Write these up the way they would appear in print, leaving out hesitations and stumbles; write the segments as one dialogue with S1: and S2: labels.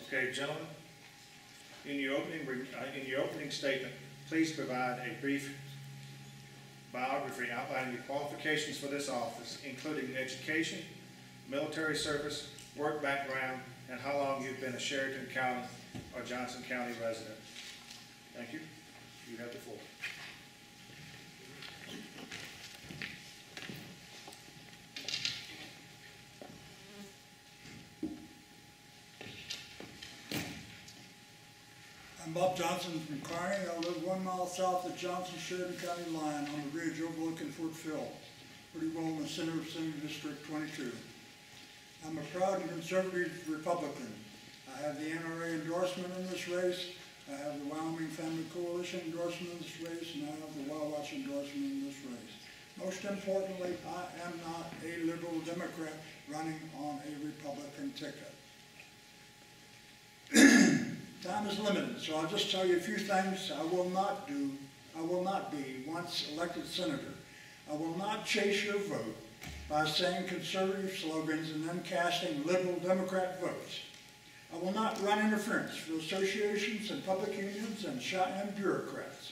S1: Okay, gentlemen, in your opening statement, please provide a brief biography outlining your qualifications for this office, including education, military service, work background, and how long you've been a Sheridan County or Johnson County resident. Thank you. You have the floor.
S2: I'm Bob Johnson from Kearney. I live 1 mile south of Johnson-Sheridan County line on the ridge overlooking Fort Phil, pretty well in the center of Senate District 22. I'm a proud and conservative Republican. I have the NRA endorsement in this race, I have the Wyoming Family Coalition endorsement in this race, and I have the WiWATCH endorsement in this race. Most importantly, I am not a liberal Democrat running on a Republican ticket. Time is limited, so I'll just tell you a few things I will not do. I will not be once elected senator. I will not chase your vote by saying conservative slogans and then casting liberal Democrat votes. I will not run interference for associations and public unions and Cheyenne bureaucrats.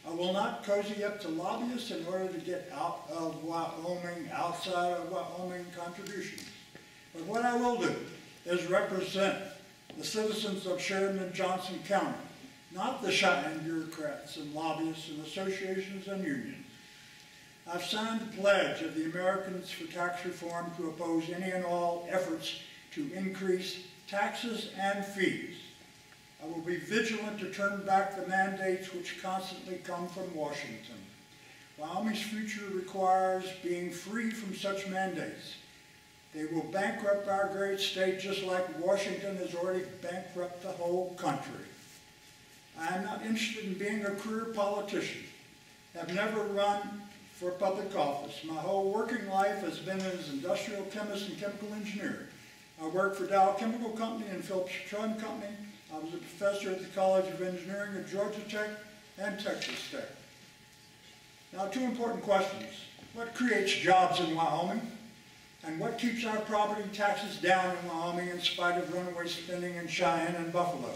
S2: I will not cozy up to lobbyists in order to get out of Wyoming, outside of Wyoming contributions. But what I will do is represent the citizens of Sheridan and Johnson County, not the Cheyenne bureaucrats and lobbyists and associations and unions. I've signed the pledge of the Americans for Tax Reform to oppose any and all efforts to increase taxes and fees. I will be vigilant to turn back the mandates which constantly come from Washington. Wyoming's future requires being free from such mandates. They will bankrupt our great state just like Washington has already bankrupted the whole country. I am not interested in being a career politician. I've never run for public office. My whole working life has been as an industrial chemist and chemical engineer. I worked for Dow Chemical Company and Phillips Petroleum Company. I was a professor at the College of Engineering at Georgia Tech and Texas Tech. Now, two important questions. What creates jobs in Wyoming? And what keeps our property taxes down in Wyoming in spite of runaway spending in Cheyenne and Buffalo?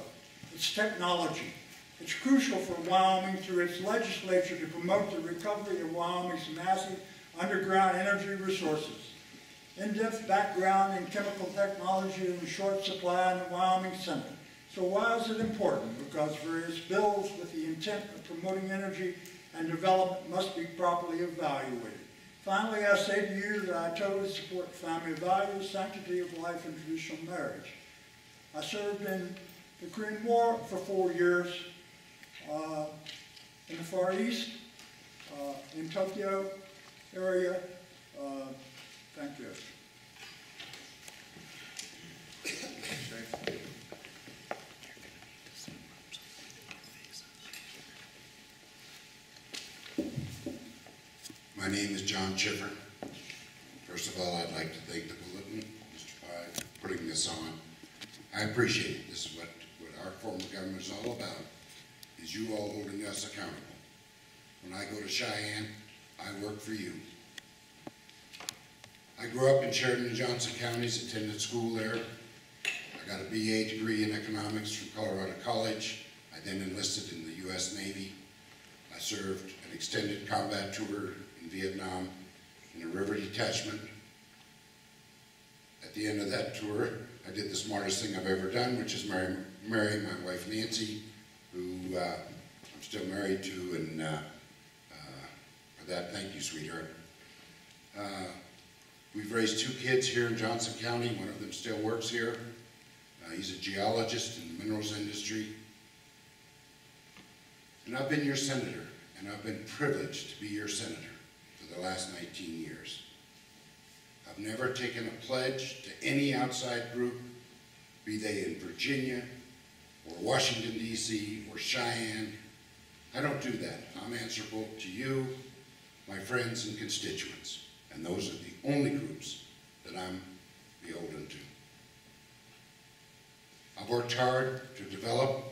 S2: It's technology. It's crucial for Wyoming through its legislature to promote the recovery of Wyoming's massive underground energy resources. In-depth background in chemical technology is in short supply in the Wyoming Senate. So why is it important? Because various bills with the intent of promoting energy and development must be properly evaluated. Finally, I say to you that I totally support family values, sanctity of life, and traditional marriage. I served in the Korean War for 4 years in the Far East, in Tokyo area. Thank you.
S3: My name is John Chiffer. First of all, I'd like to thank the Bulletin, Mr. Pye, for putting this on. I appreciate it. This is what our form of government is all about, is you all holding us accountable. When I go to Cheyenne, I work for you. I grew up in Sheridan and Johnson counties, attended school there. I got a BA degree in economics from Colorado College. I then enlisted in the U.S. Navy. I served an extended combat tour in Vietnam in a river detachment. At the end of that tour, I did the smartest thing I've ever done, which is marry my wife Nancy, who I'm still married to, and for that, thank you, sweetheart. We've raised 2 kids here in Johnson County. One of them still works here. He's a geologist in the minerals industry. And I've been your senator, and I've been privileged to be your senator for the last 19 years. I've never taken a pledge to any outside group, be they in Virginia, or Washington, D.C., or Cheyenne. I don't do that. I'm answerable to you, my friends and constituents, and those are the only groups that I'm beholden to. I've worked hard to develop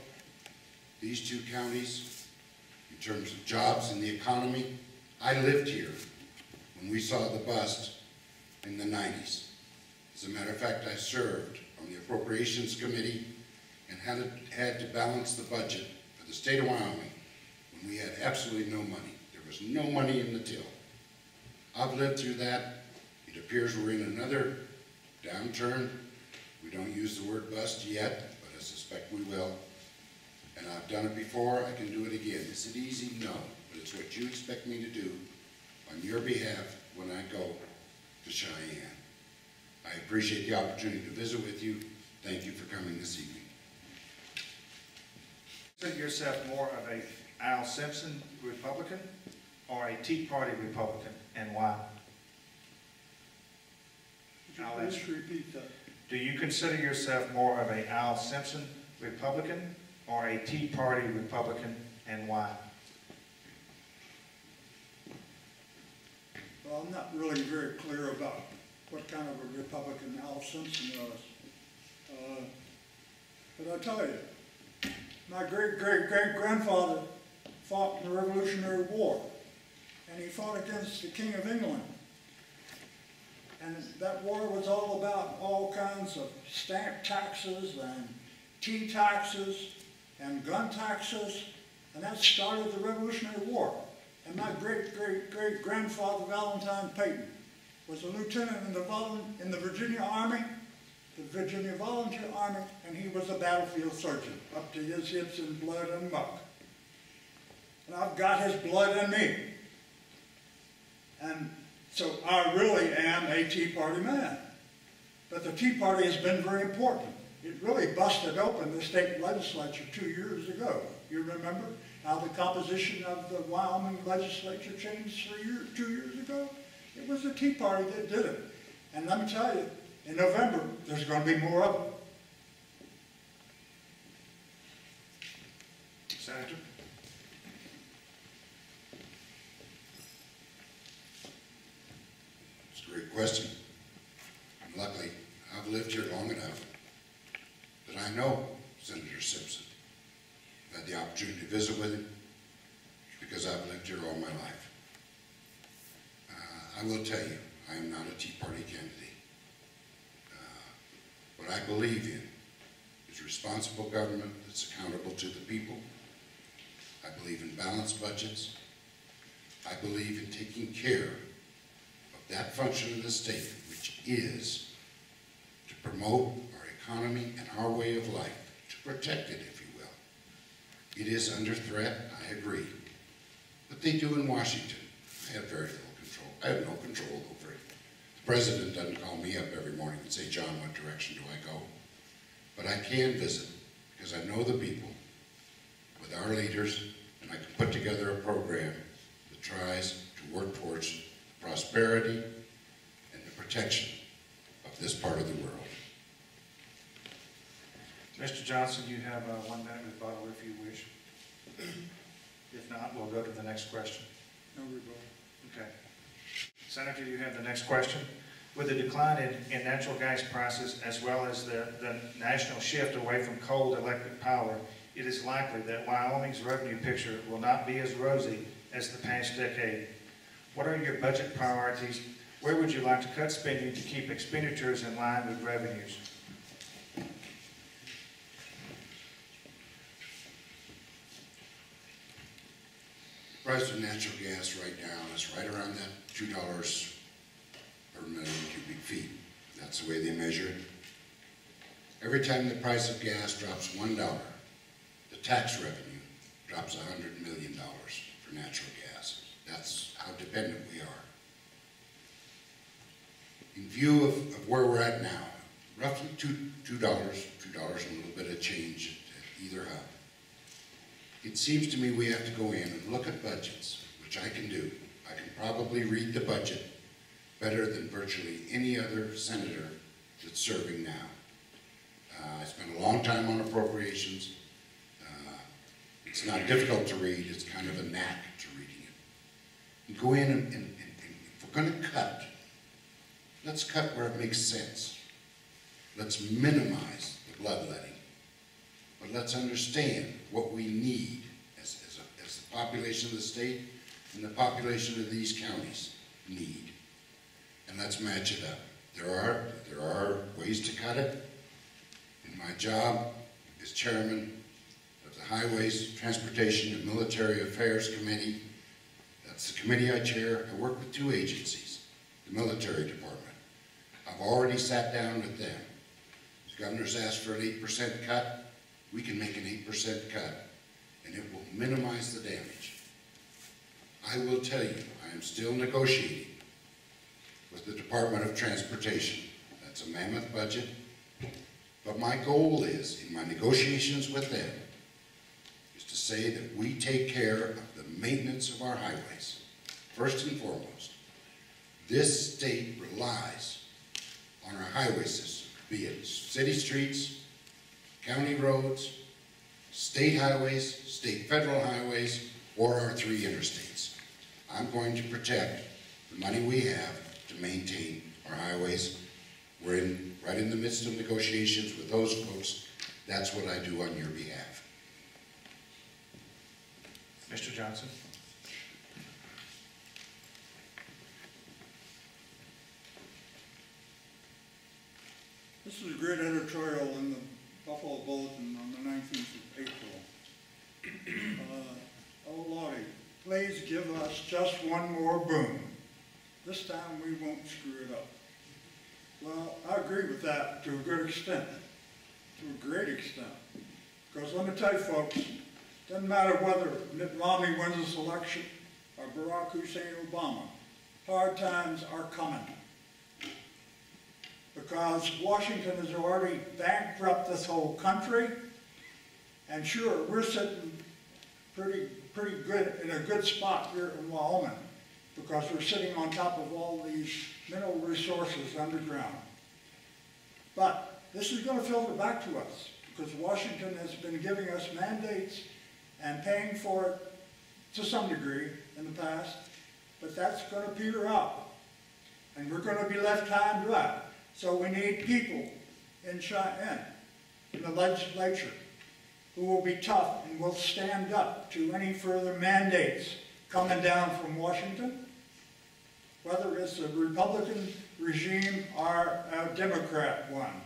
S3: these 2 counties in terms of jobs and the economy. I lived here when we saw the bust in the 90s. As a matter of fact, I served on the Appropriations Committee and had to balance the budget for the state of Wyoming when we had absolutely no money. There was no money in the till. I've lived through that. It appears we're in another downturn. We don't use the word bust yet, but I suspect we will. And I've done it before, I can do it again. Is it easy? No, but it's what you expect me to do on your behalf when I go to Cheyenne. I appreciate the opportunity to visit with you. Thank you for coming this evening.
S1: Consider yourself more of a Al Simpson Republican or a Tea Party Republican, and why? I'll
S2: Could you
S1: answer.
S2: please repeat that?
S1: Do you consider yourself more of a Al Simpson Republican or a Tea Party Republican, and why?
S2: Well, I'm not really very clear about what kind of a Republican Al Simpson was. But I'll tell you, my great-great-great-grandfather fought in the Revolutionary War, and he fought against the King of England. And that war was all about all kinds of stamp taxes and tea taxes and gun taxes, and that started the Revolutionary War. And my great-great-great-grandfather, Valentine Peyton, was a lieutenant in the Virginia Army, the Virginia Volunteer Army, and he was a battlefield surgeon, up to his hips in blood and muck. And I've got his blood in me. And so I really am a Tea Party man. But the Tea Party has been very important. It really busted open the state legislature 2 years ago. You remember how the composition of the Wyoming legislature changed 2 years ago? It was the Tea Party that did it. And let me tell you, in November, there's going to be more of them.
S1: Senator?
S3: It's a great question. And luckily, I've lived here long enough that I know Senator Simpson. I've had the opportunity to visit with him because I've lived here all my life. I will tell you, I am not a Tea Party candidate. What I believe in is responsible government that's accountable to the people. I believe in balanced budgets. I believe in taking care of that function of the state, which is to promote our economy and our way of life, to protect it, if you will. It is under threat, I agree. But they do in Washington. I have very little control. I have no control over it. The president doesn't call me up every morning and say, John, what direction do I go? But I can visit because I know the people with our leaders, and I can put together a program that tries to work towards prosperity and the protection of this part of the world.
S1: Mr. Johnson, you have 1 minute rebuttal if you wish. If not, we'll go to the next question.
S2: No rebuttal.
S1: Okay. Senator, you have the next question. With the decline in natural gas prices as well as the national shift away from coal to electric power, it is likely that Wyoming's revenue picture will not be as rosy as the past decade. What are your budget priorities? Where would you like to cut spending to keep expenditures in line with revenues?
S3: The price of natural gas right now is right around that $2 per million cubic feet. That's the way they measure it. Every time the price of gas drops $1, the tax revenue drops $100 million for natural gas. That's how dependent we are. In view of where we're at now, roughly $2 and a little bit of change at either hub, it seems to me we have to go in and look at budgets, which I can do. I can probably read the budget better than virtually any other senator that's serving now. I spent a long time on appropriations. It's not difficult to read. It's kind of a knack to reading it. You go in and if we're going to cut, let's cut where it makes sense. Let's minimize the bloodletting. But let's understand what we need as the population of the state and the population of these counties need. And let's match it up. There are ways to cut it. In my job as chairman of the Highways, Transportation, and Military Affairs Committee. That's the committee I chair. I work with two agencies, the military department. I've already sat down with them. The governor's asked for an 8% cut. We can make an 8% cut, and it will minimize the damage. I will tell you, I am still negotiating with the Department of Transportation. That's a mammoth budget, but my goal is, in my negotiations with them, is to say that we take care of the maintenance of our highways. First and foremost, this state relies on our highway system, be it city streets, county roads, state highways, state federal highways, or our three interstates. I'm going to protect the money we have to maintain our highways. We're right in the midst of negotiations with those folks. That's what I do on your behalf.
S1: Mr. Johnson?
S2: This is a great editorial in the Buffalo Bulletin on the 19th of April. Oh Lordy, please give us just one more boom. This time we won't screw it up. Well, I agree with that to a good extent, to a great extent. Because let me tell you folks, it doesn't matter whether Mitt Romney wins this election or Barack Hussein Obama, hard times are coming. Because Washington has already bankrupted this whole country, and sure, we're sitting pretty good, in a good spot here in Wyoming, because we're sitting on top of all these mineral resources underground. But this is going to filter back to us, because Washington has been giving us mandates and paying for it to some degree in the past, but that's going to peter out, and we're going to be left high and dry. So we need people in Cheyenne, in the legislature, who will be tough and will stand up to any further mandates coming down from Washington, whether it's a Republican regime or a Democrat one.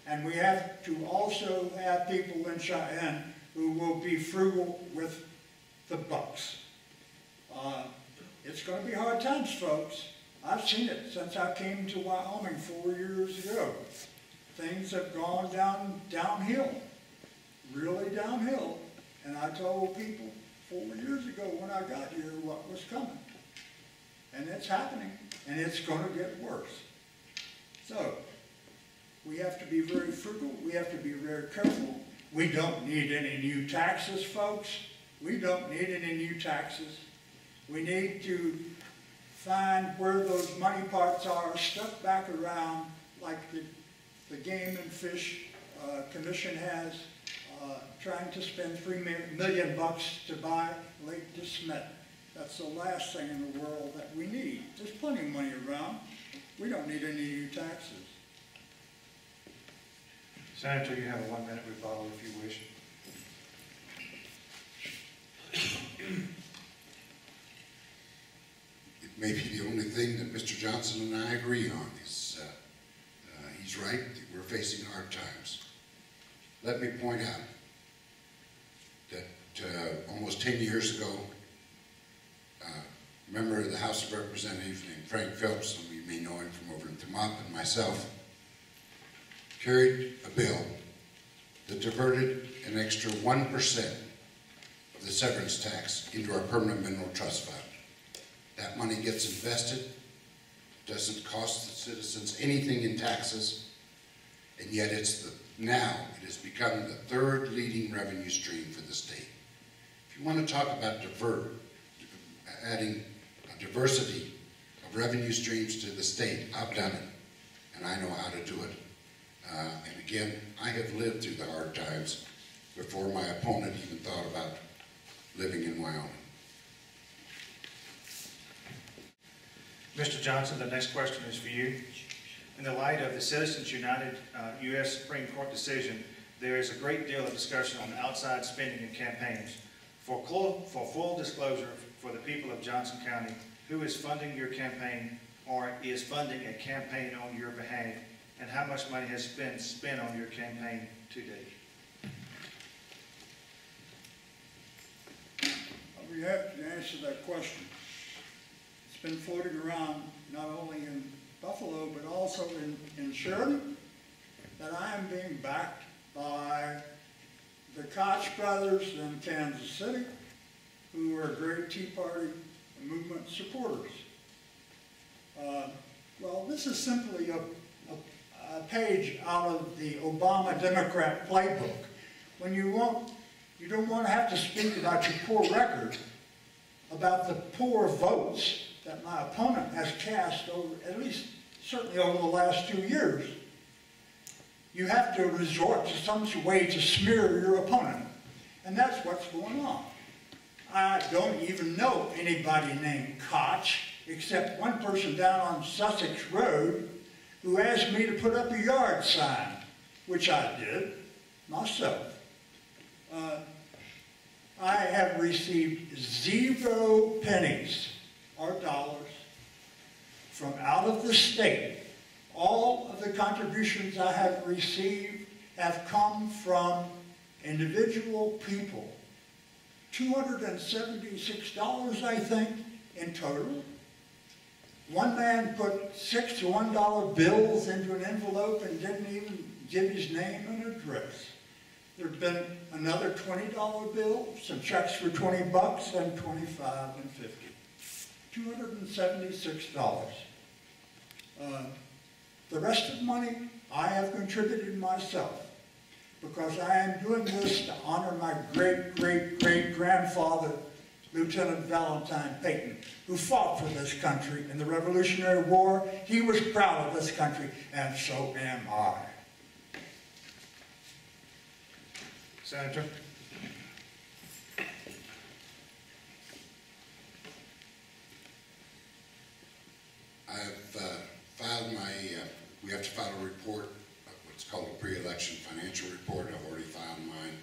S2: And we have to also have people in Cheyenne who will be frugal with the bucks. It's going to be hard times, folks. I've seen it since I came to Wyoming 4 years ago. Things have gone downhill, really downhill. And I told people 4 years ago when I got here what was coming. And it's happening, and it's going to get worse. So, we have to be very frugal. We have to be very careful. We don't need any new taxes, folks. We don't need any new taxes. We need to find where those money parts are stuck back around, like the Game and Fish Commission has, trying to spend $3 million to buy Lake DeSmet. That's the last thing in the world that we need. There's plenty of money around. We don't need any new taxes.
S1: Senator, you have a 1 minute rebuttal if you wish.
S3: It may be the only thing that Mr. Johnson and I agree on is he's right, we're facing hard times. Let me point out that almost 10 years ago, a member of the House of Representatives named Frank Phelps, some of you may know him from over in Thermop, and myself, carried a bill that diverted an extra 1% of the severance tax into our permanent mineral trust fund. That money gets invested, doesn't cost the citizens anything in taxes, and yet now it has become the third leading revenue stream for the state. If you want to talk about adding a diversity of revenue streams to the state, I've done it, and I know how to do it. And again, I have lived through the hard times before my opponent even thought about living in Wyoming.
S1: Mr. Johnson, the next question is for you. In the light of the Citizens United U.S. Supreme Court decision, there is a great deal of discussion on outside spending and campaigns. For full disclosure for the people of Johnson County, who is funding your campaign or is funding a campaign on your behalf, and how much money has been spent on your campaign to date?
S2: answer that question. It's been floating around not only in Buffalo, but also in Sheridan, that I am being backed by the Koch brothers in Kansas City, who are great Tea Party movement supporters. Well, this is simply a page out of the Obama Democrat playbook. When you don't want to have to speak about your poor record, about the poor votes that my opponent has cast over, at least certainly over the last 2 years. You have to resort to some way to smear your opponent. And that's what's going on. I don't even know anybody named Koch, except one person down on Sussex Road who asked me to put up a yard sign, which I did myself. I have received 0 pennies or dollars from out of the state. All of the contributions I have received have come from individual people. $276, I think, in total. One man put 6 $1 bills into an envelope and didn't even give his name and address. There's been another $20 bill, some checks for 20 bucks, and 25 and 50. $276. The rest of the money I have contributed myself, because I am doing this to honor my great-great-great-grandfather, Lieutenant Valentine Peyton, who fought for this country in the Revolutionary War. He was proud of this country, and so am I.
S1: Senator?
S3: I've filed my, we have to file a report, what's called a pre-election financial report. I've already filed mine.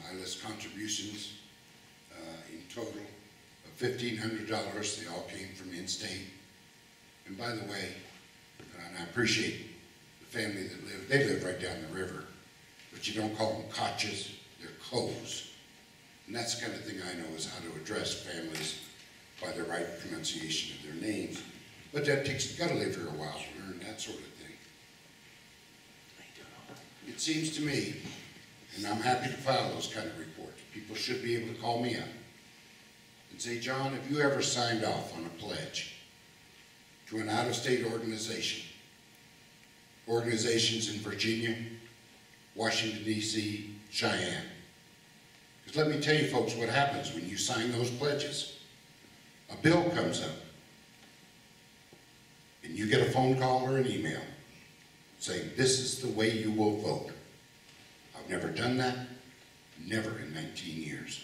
S3: I list contributions in total of $1,500. They all came from in-state. And by the way, and I appreciate the family that they live right down the river, but you don't call them Koches, they're Coes. And that's the kind of thing I know is how to address families by the right pronunciation of their names. But that takes, you've got to live here a while to learn that sort of thing. It seems to me, and I'm happy to file those kind of reports, people should be able to call me up and say, John, have you ever signed off on a pledge to an out-of-state organization? Organizations in Virginia, Washington, D.C., Cheyenne. Because let me tell you folks what happens when you sign those pledges. A bill comes up, and you get a phone call or an email saying, this is the way you will vote. I've never done that, never in 19 years.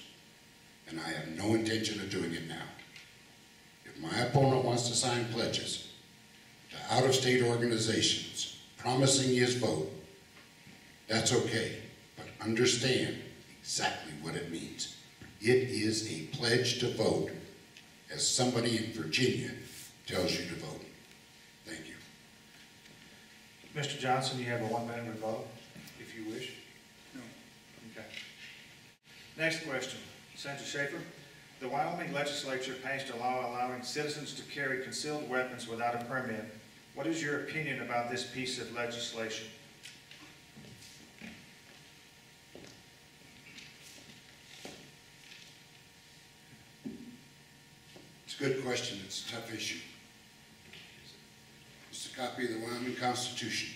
S3: And I have no intention of doing it now. If my opponent wants to sign pledges to out-of-state organizations promising his vote, that's okay, but understand exactly what it means. It is a pledge to vote as somebody in Virginia tells you to vote. Thank you.
S1: Mr. Johnson, you have a 1-minute rebuttal, if you wish.
S2: No.
S1: Okay. Next question. Senator Schaefer. The Wyoming legislature passed a law allowing citizens to carry concealed weapons without a permit. What is your opinion about this piece of legislation?
S3: It's a good question. It's a tough issue. It's a copy of the Wyoming Constitution.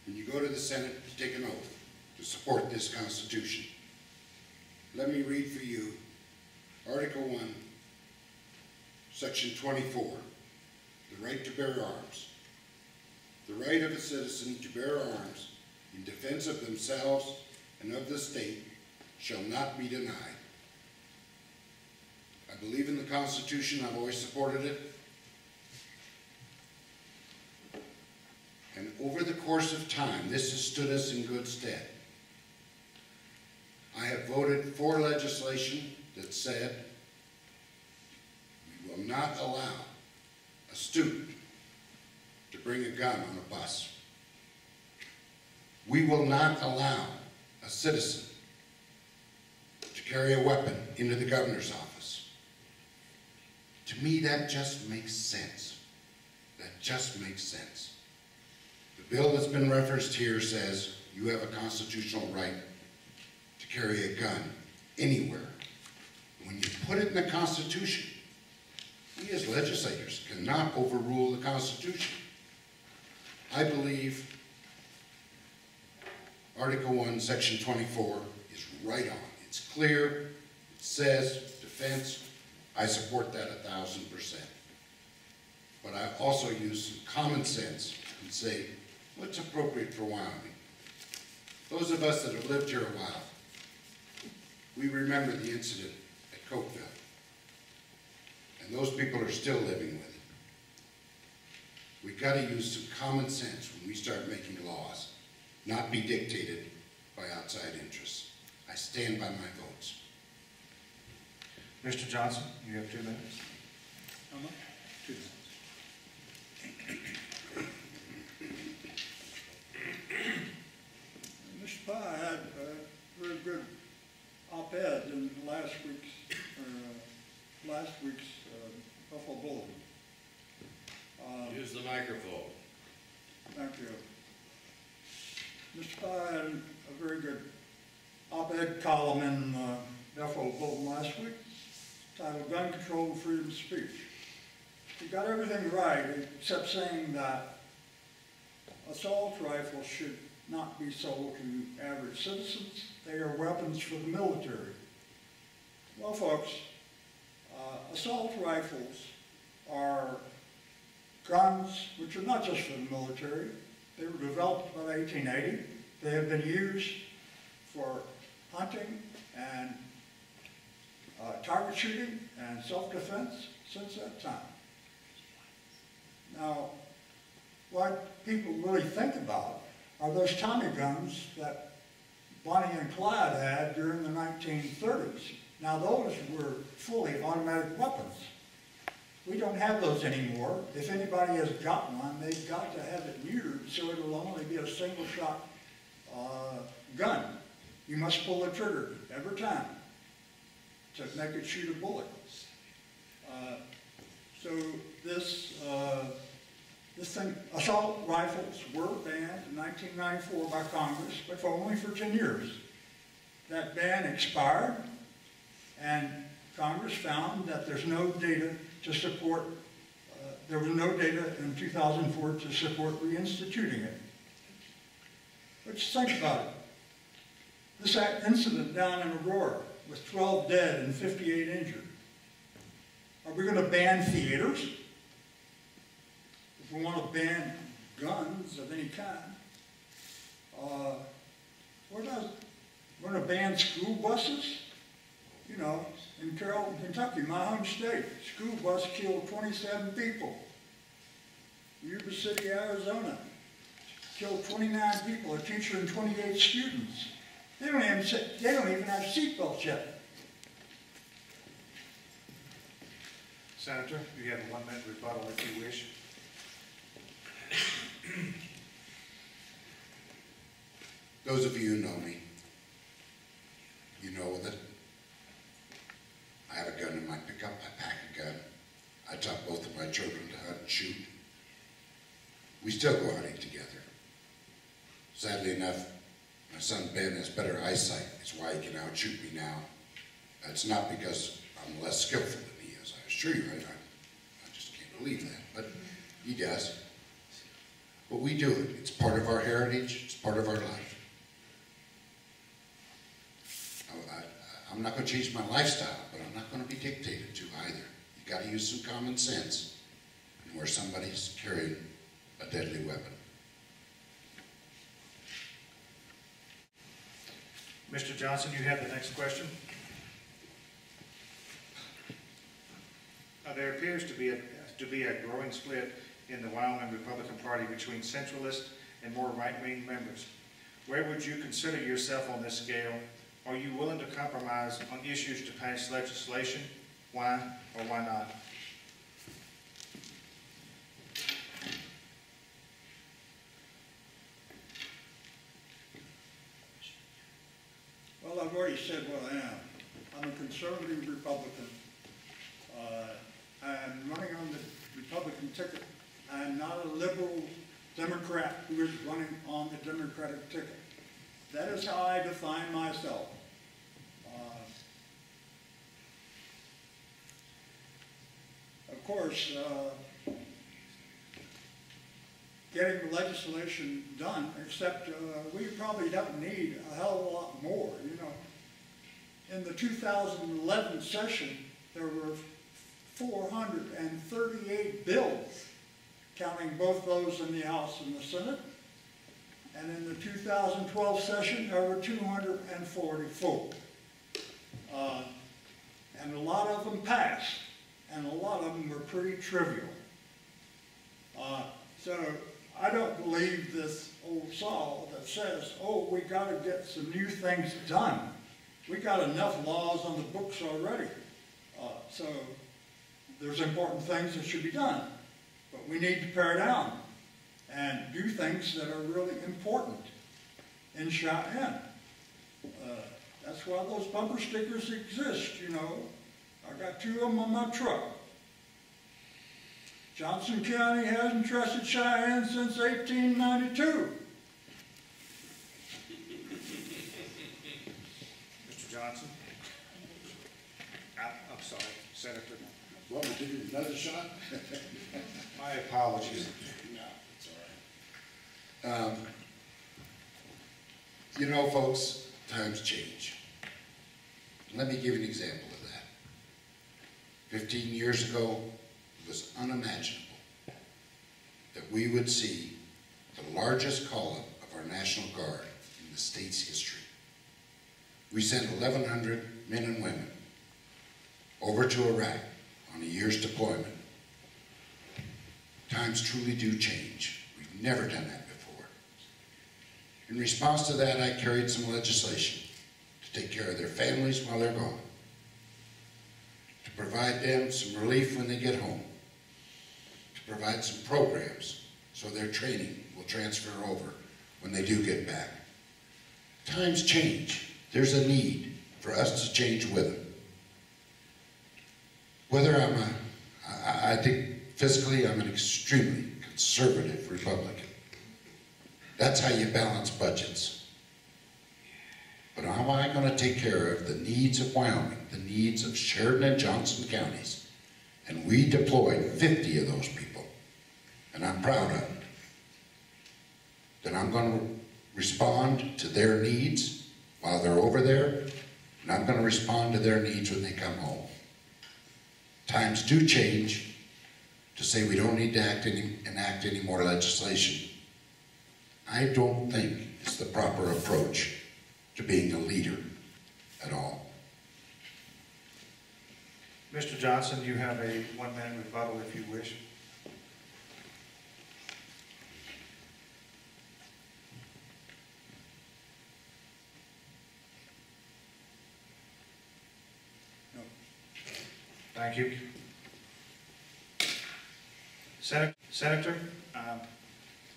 S3: When you go to the Senate to take an oath to support this Constitution, let me read for you Article 1, Section 24, the right to bear arms. The right of a citizen to bear arms in defense of themselves and of the state shall not be denied. I believe in the Constitution. I've always supported it. And over the course of time, this has stood us in good stead. I have voted for legislation that said we will not allow a student to bring a gun on a bus. We will not allow a citizen to carry a weapon into the governor's office. To me, that just makes sense. That just makes sense. The bill that's been referenced here says you have a constitutional right to carry a gun anywhere. When you put it in the Constitution, we as legislators cannot overrule the Constitution. I believe Article 1, Section 24 is right on. It's clear, it says defense. I support that 1,000%. But I also use some common sense and say, what's appropriate for Wyoming? Those of us that have lived here a while, we remember the incident at Cokeville. And those people are still living with it. We've got to use some common sense when we start making laws, not be dictated by outside interests. I stand by my votes.
S1: Mr. Johnson, you have 2 minutes.
S2: How much? 2 minutes. Mr. Pye had a very good op-ed in last week's Buffalo Bulletin.
S4: Use the microphone.
S2: Thank you. Mr. Pye had a very good op-ed column in Buffalo Bulletin last week titled Gun Control and Freedom of Speech. He got everything right except saying that assault rifles should not be sold to average citizens. They are weapons for the military. Well, folks, assault rifles are guns which are not just for the military. They were developed by 1880. They have been used for hunting and target shooting and self-defense since that time. Now, what people really think about are those Tommy guns that Bonnie and Clyde had during the 1930s. Now, those were fully automatic weapons. We don't have those anymore. If anybody has got one, they've got to have it neutered so it'll only be a single shot gun. You must pull the trigger every time to make it shoot a bullet. So this thing, assault rifles were banned in 1994 by Congress, but only for 10 years. That ban expired, and Congress found that there's no data to support, there was no data in 2004 to support reinstituting it. But just think about it. This incident down in Aurora with 12 dead and 58 injured. Are we going to ban theaters? If we want to ban guns of any kind, we're going to ban school buses. You know, in Carrollton, Kentucky, my home state, school bus killed 27 people. Yuba City, Arizona, killed 29 people, a teacher and 28 students. They don't even have seatbelts yet.
S1: Senator, you have a 1-minute rebuttal if you wish.
S3: Those of you who know me, you know that I have a gun in my pickup, I pack a gun. I taught both of my children to hunt and shoot. We still go hunting together. Sadly enough, my son Ben has better eyesight. That's why he can outshoot me now. It's not because I'm less skillful than he is. I assure you, I just can't believe that, but he does. But we do it. It's part of our heritage. It's part of our life. I'm not going to change my lifestyle, but I'm not going to be dictated to either. You got to use some common sense where somebody's carrying a deadly weapon.
S1: Mr. Johnson, you have the next question. There appears to be a growing split in the Wyoming Republican Party between centralist and more right-wing members. Where would you consider yourself on this scale? Are you willing to compromise on issues to pass legislation? Why or why not?
S2: Well, I've already said what I am. I'm a conservative Republican. I'm running on the Republican ticket. I'm not a liberal Democrat who is running on the Democratic ticket. That is how I define myself. Of course, getting the legislation done, except we probably don't need a hell of a lot more, you know. In the 2011 session, there were 438 bills, counting both those in the House and the Senate. And in the 2012 session, there were 244. And a lot of them passed, and a lot of them were pretty trivial. So I don't believe this old saw that says, oh, we got to get some new things done. We got enough laws on the books already. So there's important things that should be done, but we need to pare down and do things that are really important in Cheyenne. That's why those bumper stickers exist, you know. I got 2 of them on my truck. Johnson County hasn't trusted Cheyenne since 1892.
S1: Mr. Johnson? I'm sorry, Senator.
S3: Want me to give you another shot?
S1: My apologies.
S3: No, it's all right. You know, folks, times change. Let me give you an example of that. 15 years ago, it was unimaginable that we would see the largest call-up of our National Guard in the state's history. We sent 1,100 men and women over to Iraq on a year's deployment. Times truly do change. We've never done that before. In response to that, I carried some legislation to take care of their families while they're gone, to provide them some relief when they get home, to provide some programs so their training will transfer over when they do get back. Times change. There's a need for us to change with them. Whether I think fiscally I'm an extremely conservative Republican. That's how you balance budgets. But how am I going to take care of the needs of Wyoming, the needs of Sheridan and Johnson counties? And we deployed 50 of those people, and I'm proud of it. Then I'm going to respond to their needs while they're over there, and I'm going to respond to their needs when they come home. Times do change to say we don't need to enact any more legislation. I don't think it's the proper approach to being a leader at all.
S1: Mr. Johnson, you have a 1-minute rebuttal if you wish.
S2: No.
S1: Thank you. Senator,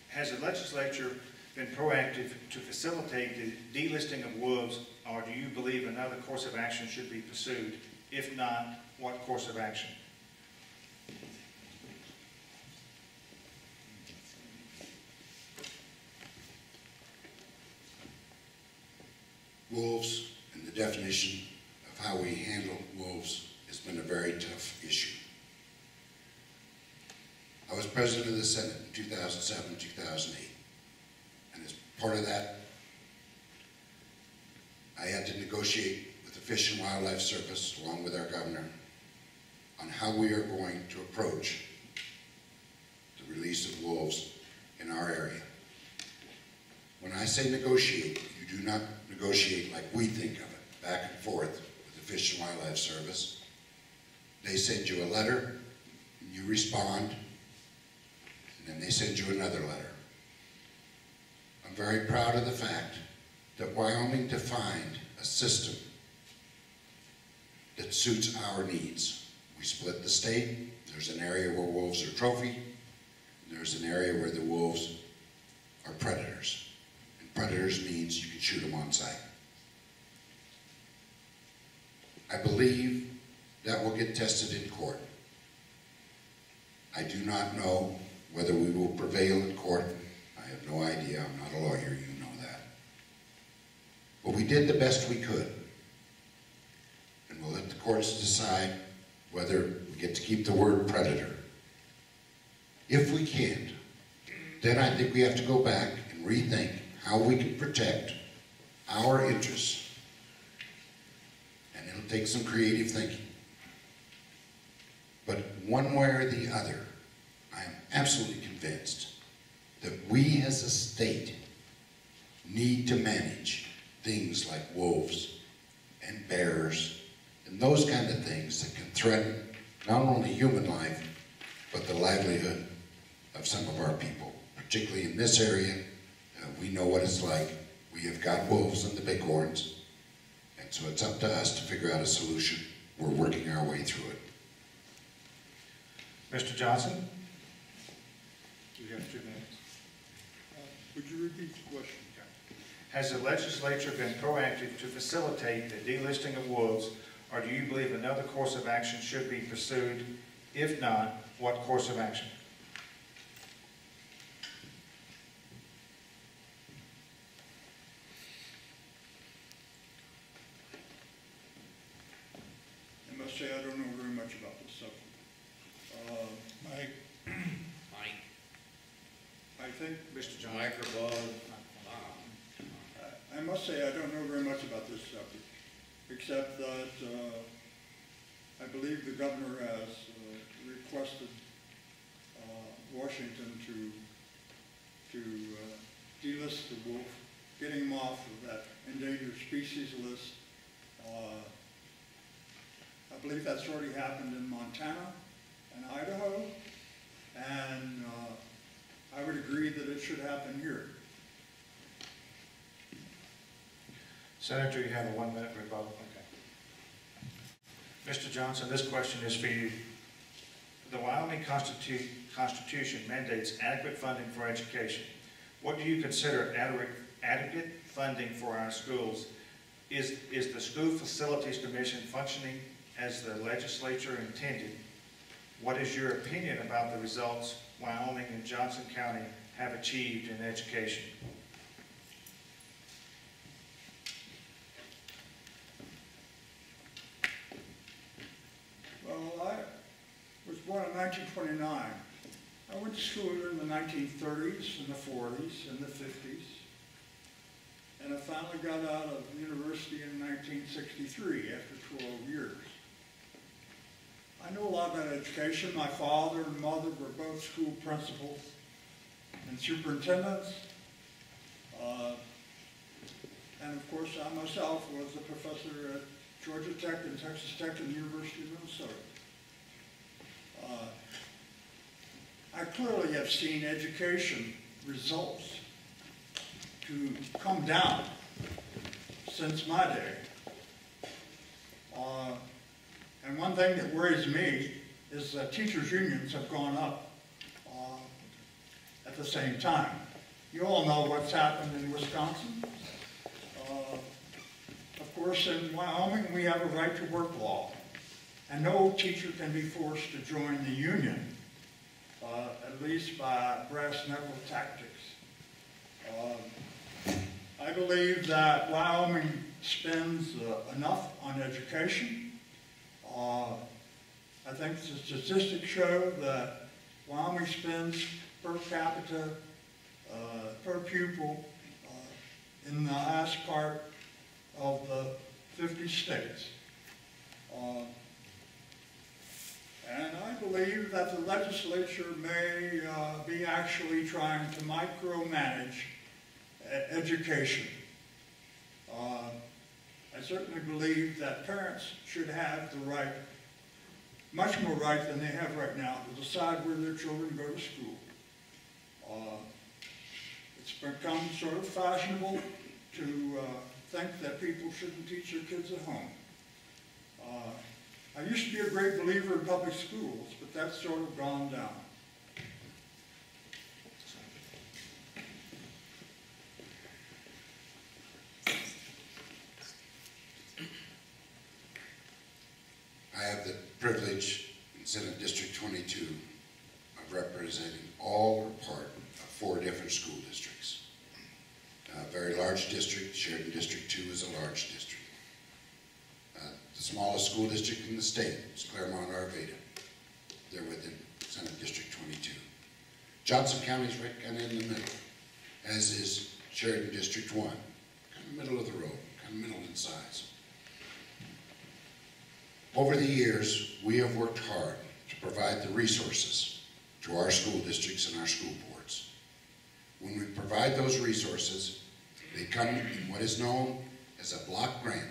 S1: has the legislature been proactive to facilitate the delisting of wolves, or do you believe another course of action should be pursued? If not, what course of action?
S3: Wolves and the definition of how we handle wolves has been a very tough issue. I was president of the Senate in 2007, 2008, and as part of that, I had to negotiate with the Fish and Wildlife Service, along with our governor, on how we are going to approach the release of wolves in our area. When I say negotiate, you do not negotiate like we think of it, back and forth with the Fish and Wildlife Service. They send you a letter, and you respond, and then they send you another letter. I'm very proud of the fact that Wyoming defined a system that suits our needs. We split the state. There's an area where wolves are trophy, and there's an area where the wolves are predators. And predators means you can shoot them on sight. I believe that will get tested in court. I do not know whether we will prevail in court. I have no idea. I'm not a lawyer, you know that. But we did the best we could. And we'll let the courts decide whether we get to keep the word predator. If we can't, then I think we have to go back and rethink how we can protect our interests. And it'll take some creative thinking. But one way or the other, I am absolutely convinced that we as a state need to manage things like wolves and bears and those kind of things that can threaten not only human life, but the livelihood of some of our people. Particularly in this area, we know what it's like. We have got wolves in the bighorns, and so it's up to us to figure out a solution. We're working our way through it.
S1: Mr. Johnson? You have 2 minutes.
S2: Would you repeat the question?
S1: Has the legislature been proactive to facilitate the delisting of wolves, or do you believe another course of action should be pursued? If not, what course of action?
S2: I must say I don't know very much about this subject. I think,
S1: Mr. Johnson?
S4: Microphone.
S2: I must say I don't know very much about this subject, except that I believe the governor has requested Washington to delist the wolf, getting him off of that endangered species list. I believe that's already happened in Montana and Idaho, and I would agree that it should happen here.
S1: Senator, you have a 1-minute rebuttal. Okay. Mr. Johnson, this question is for you. The Wyoming Constitution mandates adequate funding for education. What do you consider adequate funding for our schools? Is the School Facilities Commission functioning as the legislature intended? What is your opinion about the results Wyoming and Johnson County have achieved in education?
S2: Well, I was born in 1929. I went to school in the 1930s and the 40s and the 50s. And I finally got out of university in 1963 after 12 years. I know a lot about education. My father and mother were both school principals and superintendents. And of course, I myself was a professor at Georgia Tech and Texas Tech and the University of Minnesota. I clearly have seen education results to come down since my day. And one thing that worries me is that teachers' unions have gone up at the same time. You all know what's happened in Wisconsin. Of course, in Wyoming, we have a right to work law, and no teacher can be forced to join the union, at least by brass knuckle tactics. I believe that Wyoming spends enough on education. I think the statistics show that Wyoming spends per capita, per pupil, in the highest part of the 50 states. And I believe that the legislature may be actually trying to micromanage education. I certainly believe that parents should have the right, much more right than they have right now, to decide where their children go to school. It's become sort of fashionable to think that people shouldn't teach their kids at home. I used to be a great believer in public schools, but that's sort of gone down.
S3: privilege in Senate District 22 of representing all or part of 4 different school districts. A very large district, Sheridan District 2 is a large district. The smallest school district in the state is Claremont-Arvada. They're within Senate District 22. Johnson County is right kind of in the middle, as is Sheridan District 1, kind of middle of the road, kind of middle in size. Over the years, we have worked hard to provide the resources to our school districts and our school boards. When we provide those resources, they come in what is known as a block grant.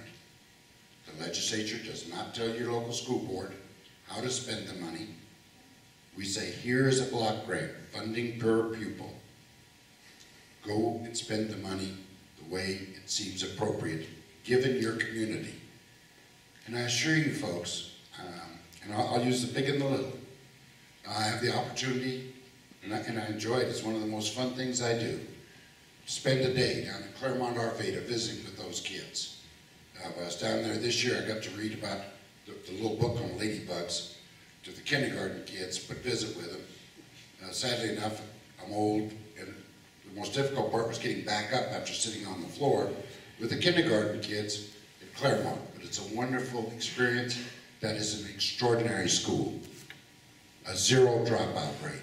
S3: The legislature does not tell your local school board how to spend the money. We say, here is a block grant, funding per pupil. Go and spend the money the way it seems appropriate, given your community. And I assure you folks, and I'll use the big and the little. I have the opportunity, and I enjoy it. It's one of the most fun things I do. Spend a day down at Claremont-Arvada visiting with those kids. When I was down there this year, I got to read about the little book on ladybugs to the kindergarten kids, but visit with them. Sadly enough, I'm old, and the most difficult part was getting back up after sitting on the floor with the kindergarten kids at Claremont. But it's a wonderful experience. That is an extraordinary school. A 0 dropout rate.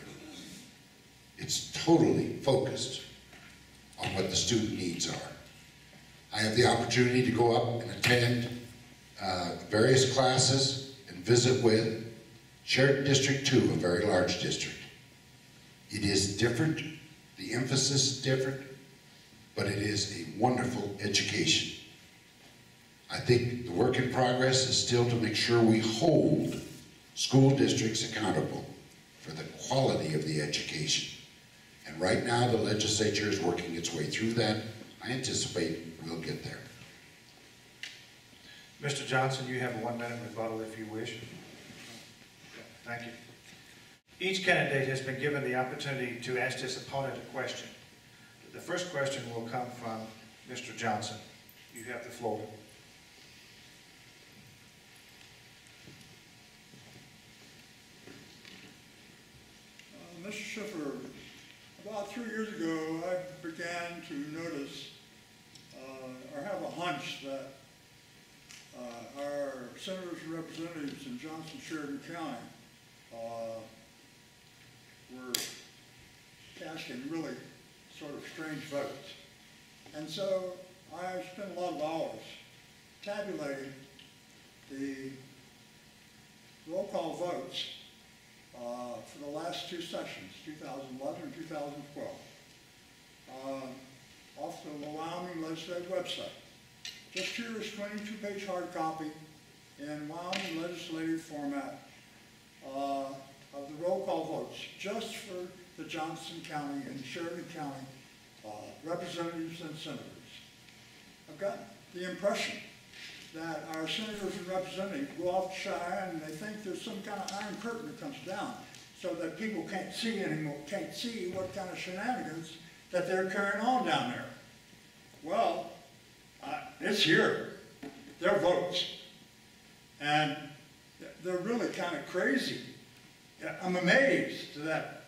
S3: It's totally focused on what the student needs are. I have the opportunity to go up and attend various classes and visit with Sheridan District 2, a very large district. It is different, the emphasis is different, but it is a wonderful education. I think the work in progress is still to make sure we hold school districts accountable for the quality of the education. And right now the legislature is working its way through that. I anticipate we'll get there.
S1: Mr. Johnson, you have a 1-minute rebuttal if you wish. Thank you. Each candidate has been given the opportunity to ask his opponent a question. The first question will come from Mr. Johnson. You have the floor.
S2: Mr. Schiffer, about 3 years ago, I began to notice or have a hunch that our senators and representatives in Johnson-Sheridan County were casting really sort of strange votes. And so I spent a lot of hours tabulating the roll call votes for the last 2 sessions, 2011 and 2012, off the Wyoming Legislative website. Just here is 22-page hard copy in Wyoming legislative format of the roll call votes, just for the Johnson County and Sheridan County representatives and senators. I've got the impression that our senators and representatives go off to Cheyenne and they think there's some kind of iron curtain that comes down so that people can't see anymore, can't see what kind of shenanigans that they're carrying on down there. Well, it's here. They're votes. And they're really kind of crazy. I'm amazed that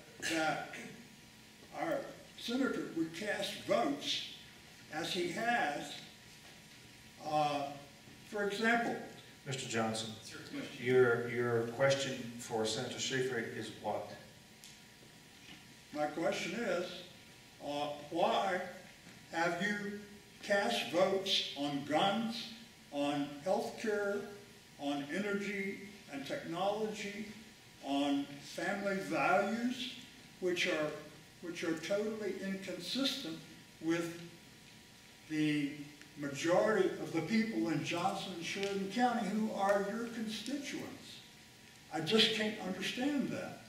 S2: our senator would cast votes as he has. For example,
S1: Mr. Johnson, your question for Senator Schiffer is what?
S2: My question is, why have you cast votes on guns, on health care, on energy and technology, on family values, which are totally inconsistent with the majority of the people in Johnson and Sheridan County who are your constituents? I just can't understand that.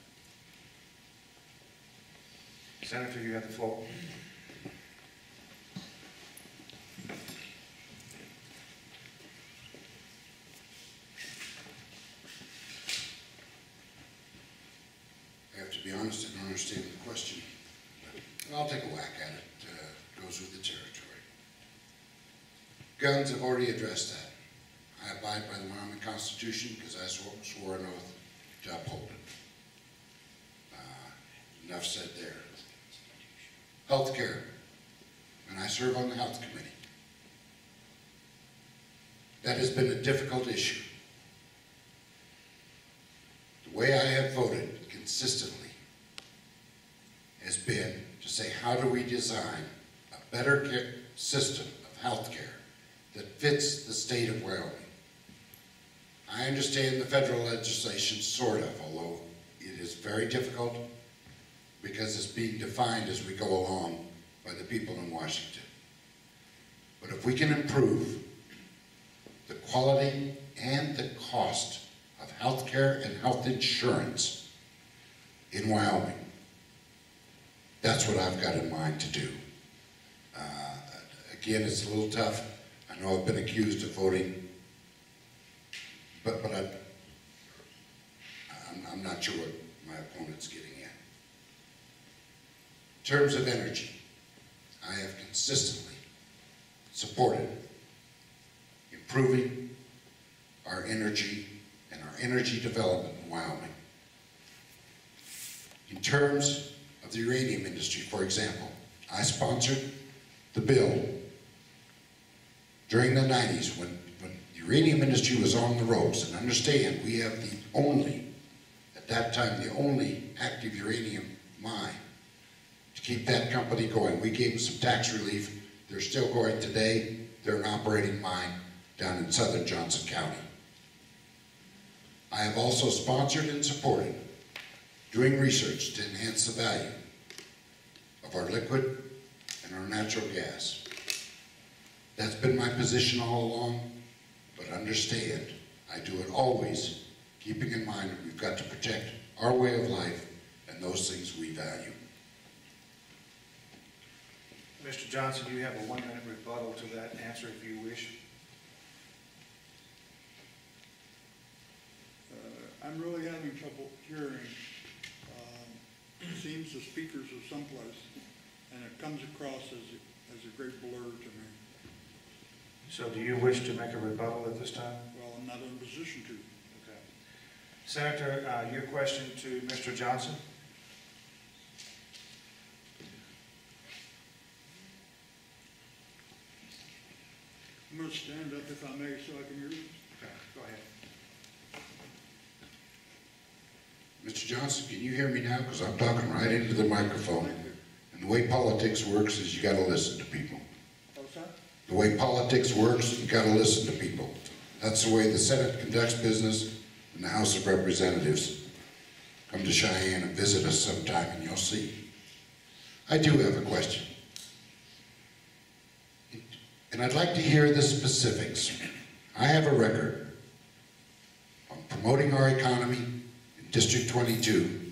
S1: Senator, you have the floor.
S3: I have to be honest, I don't understand the question, but I'll take a whack at it. Goes with the territory. Guns, I've already addressed that. I abide by the Wyoming Constitution because I swore an oath to uphold it. Enough said there. Healthcare, and I serve on the Health Committee. That has been a difficult issue. The way I have voted consistently has been to say, how do we design a better system of health care that fits the state of Wyoming? I understand the federal legislation, sort of, although it is very difficult because it's being defined as we go along by the people in Washington. But if we can improve the quality and the cost of health care and health insurance in Wyoming, that's what I've got in mind to do. Again, it's a little tough. I know I've been accused of voting, but I'm not sure what my opponent's getting at. In terms of energy, I have consistently supported improving our energy and our energy development in Wyoming. In terms of the uranium industry, for example, I sponsored the bill during the 90s when the uranium industry was on the ropes. And understand, we have the only, at that time, the only active uranium mine to keep that company going. We gave them some tax relief. They're still going today. They're an operating mine down in southern Johnson County. I have also sponsored and supported doing research to enhance the value of our liquid and our natural gas. That's been my position all along, but understand, I do it always keeping in mind that we've got to protect our way of life and those things we value.
S1: Mr. Johnson, you have a 1-minute rebuttal to that answer if you wish.
S2: I'm really having trouble hearing. It seems the speakers are someplace, and it comes across as a great blur to me.
S1: So do you wish to make a rebuttal at this time?
S2: Well, I'm not in a position to.
S1: Okay. Senator, your question to Mr. Johnson?
S2: I'm going to stand up if I may so I can hear you.
S1: Okay, go ahead.
S3: Mr. Johnson, can you hear me now? Because I'm talking right into the microphone. And the way politics works is you got to listen to people.
S2: What's that?
S3: The way politics works, you got to listen to people. That's the way the Senate conducts business and the House of Representatives. Come to Cheyenne and visit us sometime and you'll see. I do have a question. And I'd like to hear the specifics. I have a record on promoting our economy in District 22,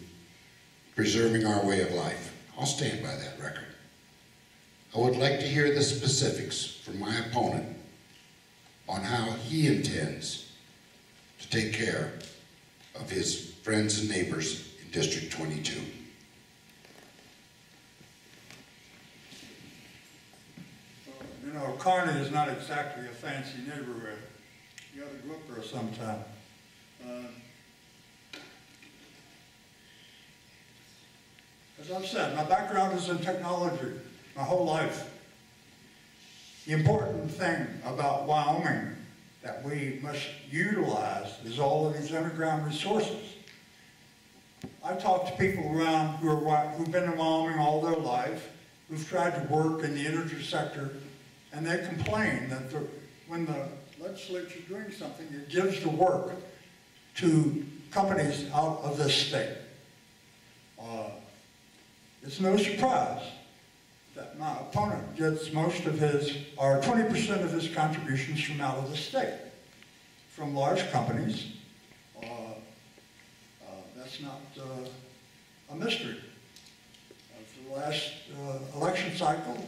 S3: preserving our way of life. I'll stand by that record. I would like to hear the specifics from my opponent on how he intends to take care of his friends and neighbors in District 22.
S2: You know, Kearney is not exactly a fancy neighborhood. You ought to go up there sometime. As I've said, my background is in technology my whole life. The important thing about Wyoming that we must utilize is all of these underground resources. I talk to people around who've been in Wyoming all their life, who've tried to work in the energy sector, and they complain that when the legislature's doing something, it gives the work to companies out of this state. It's no surprise that my opponent gets most of his, or 20% of his contributions from out of the state, from large companies. That's not a mystery. For the last election cycle,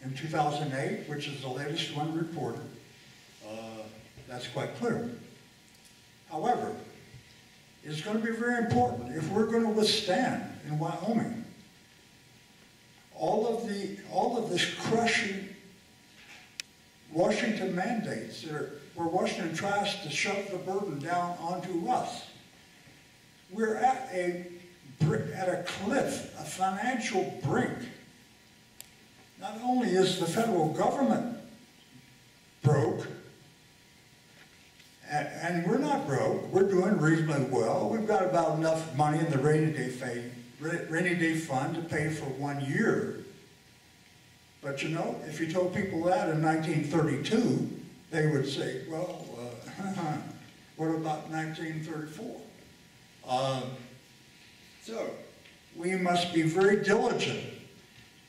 S2: in 2008, which is the latest one reported, that's quite clear. However, it's going to be very important if we're going to withstand in Wyoming all of this crushing Washington mandates where Washington tries to shove the burden down onto us. We're at a cliff, a financial brink. Not only is the federal government broke, and we're not broke, we're doing reasonably well. We've got about enough money in the rainy day fund to pay for 1 year. But you know, if you told people that in 1932, they would say, well, what about 1934? So we must be very diligent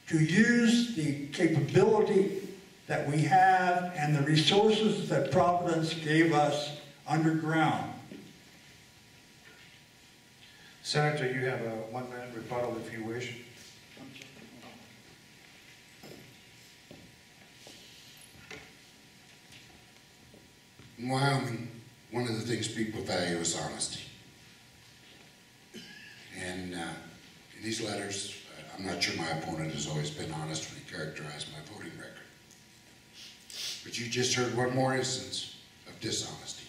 S2: to use the capability that we have and the resources that Providence gave us underground.
S1: Senator, you have a 1-minute rebuttal if you wish.
S3: In Wyoming, one of the things people value is honesty. And in these letters, I'm not sure my opponent has always been honest when he characterized my voting record. But you just heard one more instance of dishonesty.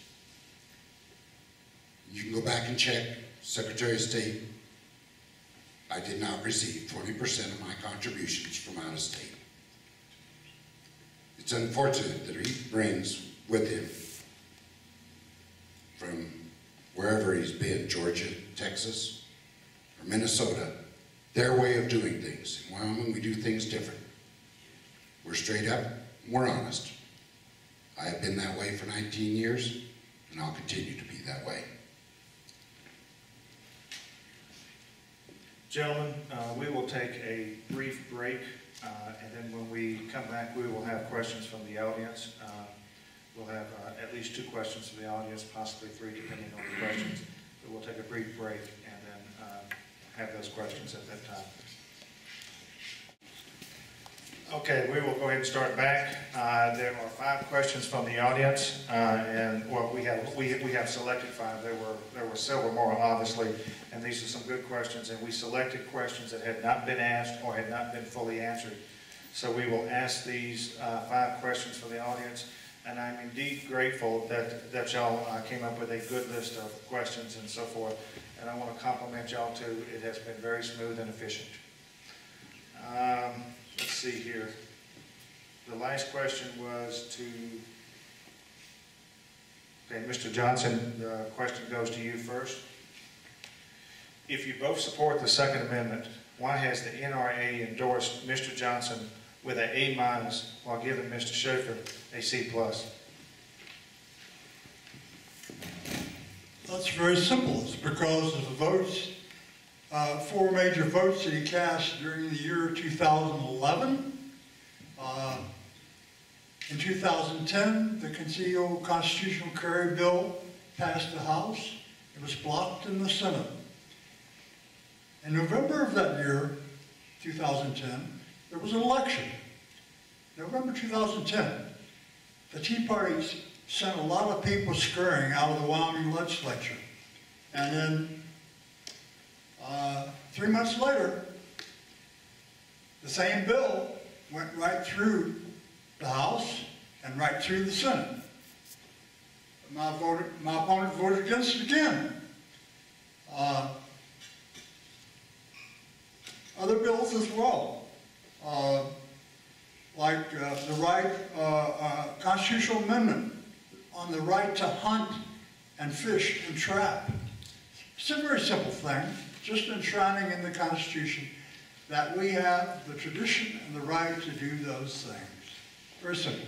S3: You can go back and check, Secretary of State, I did not receive 20% of my contributions from out of state. It's unfortunate that he brings with him from wherever he's been, Georgia, Texas, or Minnesota, their way of doing things. In Wyoming, we do things different. We're straight up, we're honest. I have been that way for 19 years, and I'll continue to be that way.
S1: Gentlemen, we will take a brief break, and then when we come back, we will have questions from the audience. We'll have at least 2 questions from the audience, possibly 3, depending on the questions. But we'll take a brief break and then have those questions at that time. Okay, we will go ahead and start back. There are 5 questions from the audience, and well, we have selected 5. There were several more, obviously, and these are some good questions. And we selected questions that had not been asked or had not been fully answered. So we will ask these 5 questions from the audience, and I'm indeed grateful that y'all came up with a good list of questions and so forth. And I want to compliment y'all too. It has been very smooth and efficient. Let's see here. The last question was to, okay, Mr. Johnson, the question goes to you first. If you both support the Second Amendment, why has the NRA endorsed Mr. Johnson with an A- while giving Mr. Schaefer a C+?
S2: That's very simple. It's because of the votes, 4 major votes that he cast during the year 2011. In 2010, the Concealed Constitutional Carry Bill passed the House. It was blocked in the Senate. In November of that year, 2010, there was an election. November 2010, the Tea Party sent a lot of people scurrying out of the Wyoming legislature. And then 3 months later, the same bill went right through the House and right through the Senate. My opponent voted against it again. Other bills as well, like the right constitutional amendment on the right to hunt and fish and trap. It's a very simple thing, just enshrining in the Constitution that we have the tradition and the right to do those things. Very simple.